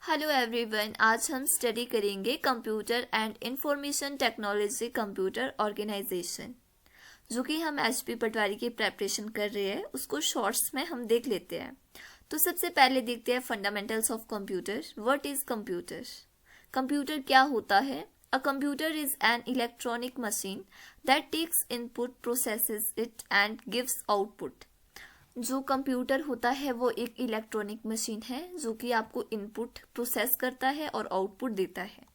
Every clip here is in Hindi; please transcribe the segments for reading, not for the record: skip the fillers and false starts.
हेलो एवरीवन, आज हम स्टडी करेंगे computer and information technology computer organization, जो कि हम एचपी पटवारी की प्रेपरेशन कर रहे हैं। उसको शॉर्ट्स में हम देख लेते हैं। तो सबसे पहले देखते हैं fundamentals of computer. What is computer? Computer क्या होता है? A computer is an electronic machine that takes input, processes it and gives output. जो कंप्यूटर होता है वो एक इलेक्ट्रॉनिक मशीन है जो कि आपको इनपुट प्रोसेस करता है और आउटपुट देता है।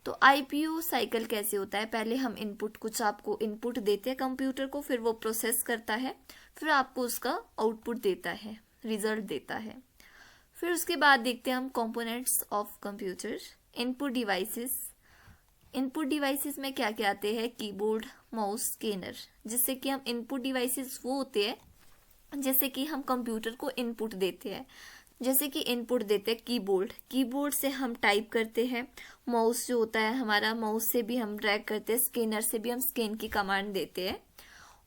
तो आईपीयू साइकिल कैसे होता है? पहले हम कुछ आपको इनपुट देते हैं कंप्यूटर को, फिर वो प्रोसेस करता है, फिर आपको उसका आउटपुट देता है, रिजल्ट देता है। फिर उसके बाद देखते हैं हम components of computer. Input devices में क्या क्या आते हैं? Keyboard, mouse, scanner. जिससे कि हम इनपुट डिवाइसेस वो होते हैं जैसे कि हम कंप्यूटर को इनपुट देते हैं। जैसे कि इनपुट देते हैं कीबोर्ड से हम टाइप करते हैं। माउस जो होता है हमारा, माउस से भी हम ड्रैग करते हैं। स्कैनर से भी हम स्कैन की कमांड देते हैं।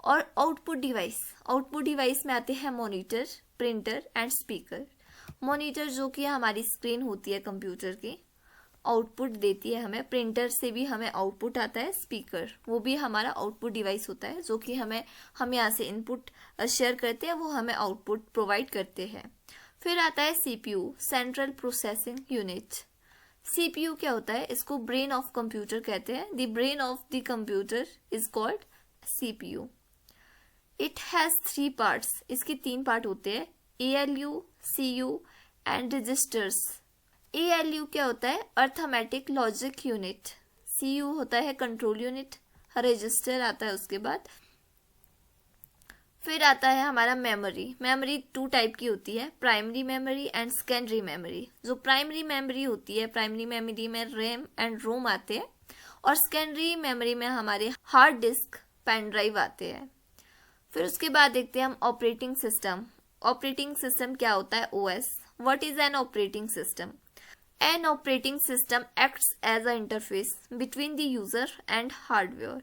और आउटपुट डिवाइस में आते हैं monitor, printer and speaker. Monitor जो कि हमारी स्क्रीन होती है कंप्यूटर की, आउटपुट देती है हमें। प्रिंटर से भी हमें आउटपुट आता है। स्पीकर वो भी हमारा आउटपुट डिवाइस होता है जो कि हम यहाँ से इनपुट शेयर करते हैं, वो हमें आउटपुट प्रोवाइड करते हैं। फिर आता है CPU, central processing unit. CPU क्या होता है? इसको ब्रेन ऑफ कंप्यूटर कहते हैं। The brain of the computer is called CPU. It has 3 parts. इसके 3 पार्ट होते हैं, ALU, CU and registers. ALU क्या होता है? Arithmetic logic unit. सीयू होता है कंट्रोल यूनिट। रजिस्टर आता है उसके बाद। फिर आता है हमारा मेमोरी 2 टाइप की होती है, primary memory and secondary memory. जो प्राइमरी मेमोरी होती है, प्राइमरी मेमोरी में रैम एंड रोम आते हैं, और सेकेंडरी मेमोरी में हमारे हार्ड डिस्क, पेन ड्राइव आते हैं। फिर उसके बाद देखते हैं हम ऑपरेटिंग सिस्टम क्या होता है? OS. What is an operating system? An operating system acts as a interface between the user and hardware.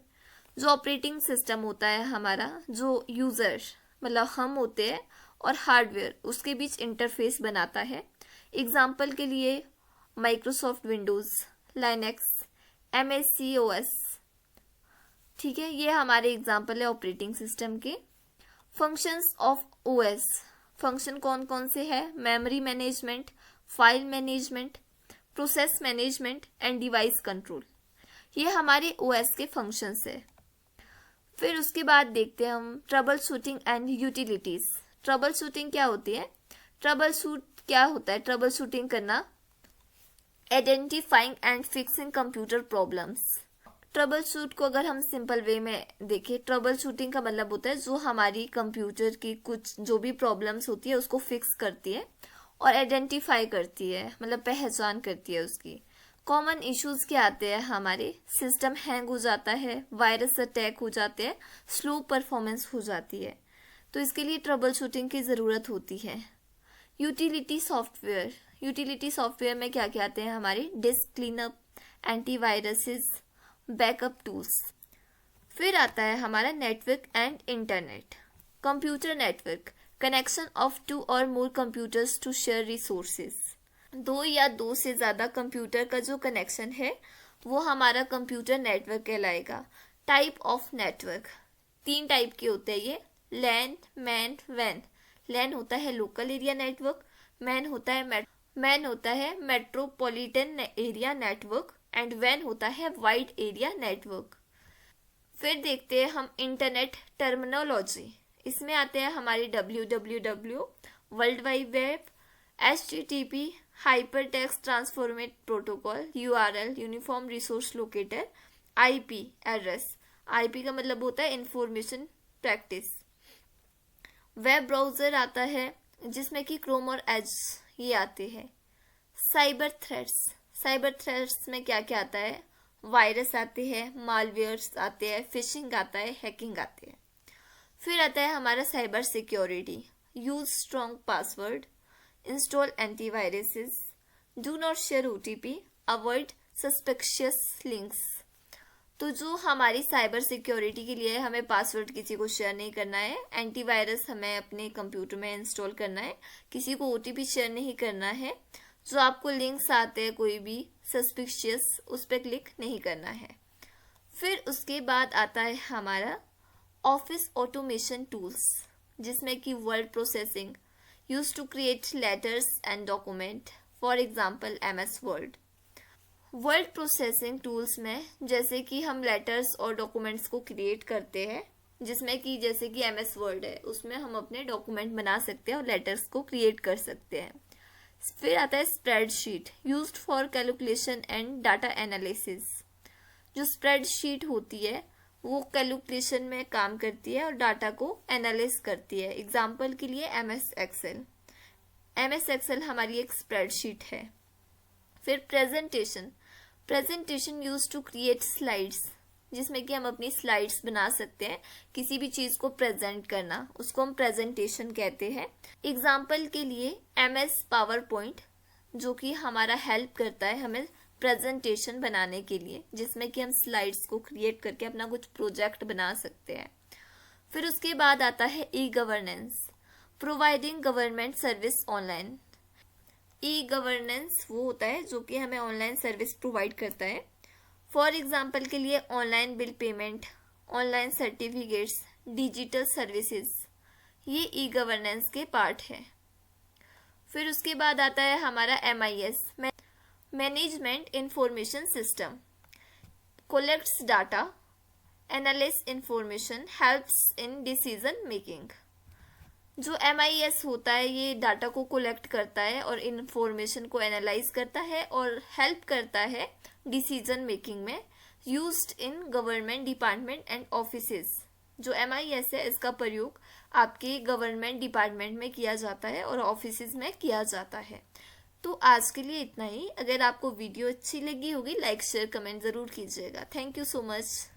जो ऑपरेटिंग सिस्टम होता है हमारा, जो यूजर मतलब हम होते हैं और हार्डवेयर, उसके बीच इंटरफेस बनाता है। एग्जाम्पल के लिए Microsoft Windows, Linux, MS OS. ठीक है, ये हमारे एग्जाम्पल है ऑपरेटिंग सिस्टम के। फंक्शंस ऑफ ओएस, फंक्शन कौन कौन से हैं? Memory management, file management, process management and device control. ये हमारे ओएस के फंक्शंस है। फिर उसके बाद देखते हैं हम trouble shooting and utilities. Trouble shooting क्या होती है? ट्रबल शूटिंग करना, identifying and fixing computer problems. Trouble shoot को अगर हम सिंपल वे में देखें, ट्रबल शूटिंग का मतलब होता है जो हमारी कंप्यूटर की कुछ जो भी प्रॉब्लम्स होती है उसको फिक्स करती है और आइडेंटिफाई करती है, मतलब पहचान करती है उसकी। कॉमन इश्यूज क्या आते हैं हमारे? सिस्टम हैंग हो जाता है, वायरस अटैक हो जाते हैं, स्लो परफॉर्मेंस हो जाती है। तो इसके लिए ट्रबल शूटिंग की ज़रूरत होती है। यूटिलिटी सॉफ्टवेयर में क्या क्या आते हैं हमारे? Disc cleanup, antiviruses, backup tools. फिर आता है हमारा network and internet. Computer network, connection of 2 और मोर कंप्यूटर्स टू शेयर रिसोर्सेज। 2 या 2 से ज़्यादा कंप्यूटर का जो कनेक्शन है वो हमारा कंप्यूटर नेटवर्क कहलाएगा। टाइप ऑफ नेटवर्क 3 टाइप के होते हैं ये, लैन, मैन, वैन। लैन होता है लोकल एरिया नेटवर्क, मैन होता है मेट्रोपॉलिटन एरिया नेटवर्क, एंड वैन होता है वाइड एरिया नेटवर्क। फिर देखते हैं हम इंटरनेट टर्मिनोलॉजी। इसमें आते हैं हमारी www, world wide web, HTTP, hyper text transfer protocol, URL, uniform resource locator, IP address. IP का मतलब होता है इंफॉर्मेशन प्रैक्टिस। वेब ब्राउजर आता है जिसमें कि क्रोम और एज ये आते हैं। साइबर थ्रेट्स में क्या क्या आता है? वायरस आते हैं, मालवेयर्स आते हैं, फिशिंग आता है, हैकिंग आते हैं। फिर आता है हमारा cyber security. Use strong password, install antiviruses, do not share OTP, avoid suspicious links. तो जो हमारी साइबर सिक्योरिटी के लिए हमें पासवर्ड किसी को शेयर नहीं करना है, एंटीवायरस हमें अपने कंप्यूटर में इंस्टॉल करना है, किसी को OTP शेयर नहीं करना है, जो आपको लिंक्स आते हैं कोई भी सस्पिशियस, उस पर क्लिक नहीं करना है। फिर उसके बाद आता है हमारा ऑफिस ऑटोमेशन टूल्स, जिसमें कि word processing use to create letters and document, for example MS word. Word processing tools में जैसे कि हम लेटर्स और डॉक्यूमेंट्स को क्रिएट करते हैं, जिसमें कि जैसे कि MS वर्ड है, उसमें हम अपने डॉक्यूमेंट बना सकते हैं और लेटर्स को क्रिएट कर सकते हैं। फिर आता है spreadsheet, used for calculation and data analysis. जो स्प्रेडशीट होती है वो कैलकुलेशन में काम करती है और डाटा को एनालिस करती है। एग्जाम्पल के लिए MS एक्सेल। MS एक्सेल हमारी एक स्प्रेडशीट है। फिर presentation use to create slides, जिसमें कि हम अपनी स्लाइड्स बना सकते हैं। किसी भी चीज को प्रेजेंट करना, उसको हम प्रेजेंटेशन कहते हैं। एग्जाम्पल के लिए MS पावर पॉइंट, जो कि हमारा हेल्प करता है हमें प्रेजेंटेशन बनाने के लिए, जिसमें कि हम स्लाइड्स को क्रिएट करके अपना कुछ प्रोजेक्ट बना सकते हैं। फिर उसके बाद आता है e-governance, providing government service online. E-governance वो होता है जो कि हमें ऑनलाइन सर्विस प्रोवाइड करता है। फॉर एग्जाम्पल के लिए online bill payment, online certificates, digital services, ये E-गवर्नेंस के पार्ट है। फिर उसके बाद आता है हमारा MIS, management information system, collects data, analyse information, helps in decision making. जो MIS होता है ये डाटा को कलेक्ट करता है और इंफॉर्मेशन को एनालाइज करता है और हेल्प करता है डिसीजन मेकिंग में, used in government department and offices. जो MIS है इसका प्रयोग आपके गवर्नमेंट डिपार्टमेंट में किया जाता है और ऑफिसेज में किया जाता है। तो आज के लिए इतना ही। अगर आपको वीडियो अच्छी लगी होगी लाइक शेयर कमेंट जरूर कीजिएगा। Thank you so much.